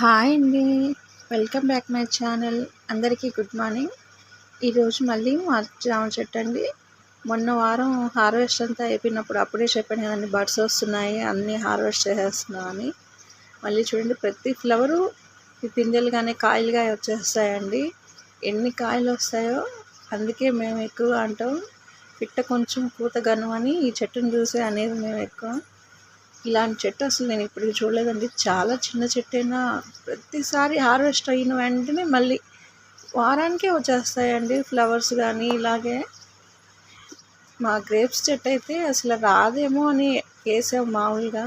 Hi అండి. Welcome back my channel. అందరికీ good morning. ఈరోజు మళ్ళీ మా జామ చెట్టు అండి. మొన్న వారం హార్వెస్ట్ అంతా అయిపోయినప్పుడు అప్పుడే చెప్పాను కదండి, బడ్స్ వస్తున్నాయి, అన్నీ హార్వెస్ట్ చేసేస్తున్నామని. మళ్ళీ చూడండి, ప్రతి ఫ్లవరు ఈ పిందెలుగానే కాయలుగా వచ్చేస్తాయండి. ఎన్ని కాయలు వస్తాయో అందుకే మేము ఎక్కువ అంటాం, పిట్ట కొంచెం పూత గను అని ఈ చెట్టును చూసే అనేది మేము ఎక్కువ. ఇలాంటి చెట్టు అసలు నేను ఇప్పటికి చూడలేదండి. చాలా చిన్న చెట్టైనా ప్రతిసారి హార్వెస్ట్ అయిన వెంటనే మళ్ళీ వారానికే వచ్చేస్తాయండి ఫ్లవర్స్ కానీ. ఇలాగే మా గ్రేప్స్ చెట్టు అయితే అసలు రాదేమో అని వేసాం మామూలుగా.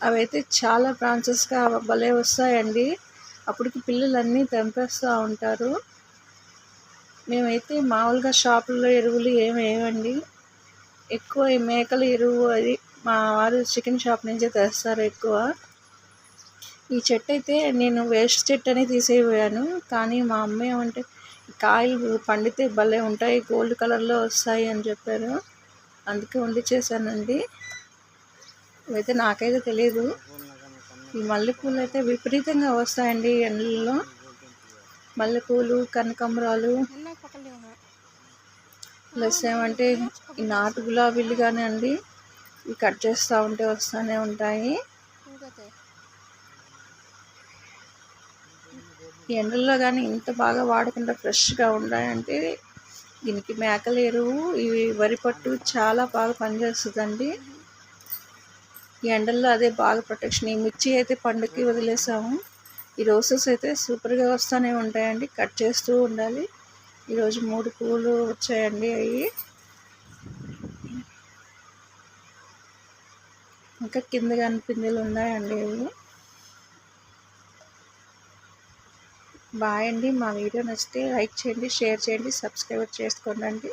అవైతే చాలా బ్రాంచెస్గా భలే వస్తాయండి. అప్పటికి పిల్లలన్నీ తెంపేస్తూ ఉంటారు. మేమైతే మామూలుగా షాపుల్లో ఎరువులు ఏమేయండి, ఎక్కువ ఈ మేకల ఎరువు అది మా వారు చికెన్ షాప్ నుంచే తెస్తారు ఎక్కువ. ఈ చెట్టు అయితే నేను వేస్ట్ చెట్టు అని తీసేయబోయాను, కానీ మా అమ్మ ఏమంటే కాయలు పండితే భలే ఉంటాయి, గోల్డ్ కలర్లో వస్తాయి అని చెప్పారు. అందుకే వండి చేశానండి. ఇవైతే నాకైతే తెలియదు. ఈ మల్లెపూలు అయితే విపరీతంగా వస్తాయండి ఎండల్లో. మల్లెపూలు, కనకాంబరాలు, ప్లస్ ఏమంటే ఈ నాటు గులాబీలు కానీ అండి, ఇవి కట్ చేస్తూ ఉంటే వస్తూనే ఉంటాయి. ఈ ఎండల్లో కానీ ఇంత బాగా వాడకుండా ఫ్రెష్గా ఉన్నాయంటే దీనికి మేకల ఎరువు, ఇవి వరి పట్టు చాలా బాగా పనిచేస్తుందండి. ఈ ఎండల్లో అదే బాగా ప్రొటెక్షన్. ఈ మిర్చి అయితే పండుగకి వదిలేసాము. ఈ రోసెస్ అయితే సూపర్గా వస్తూనే ఉంటాయండి, కట్ చేస్తూ ఉండాలి. ఈరోజు 3 పూలు వచ్చాయండి. అవి ఇంకా కింద కానీ పిందెలు ఉన్నాయండి. అవి బాయ్ అండి. మా వీడియో నచ్చితే లైక్ చేయండి, షేర్ చేయండి, సబ్స్క్రైబ్ చేసుకోండి.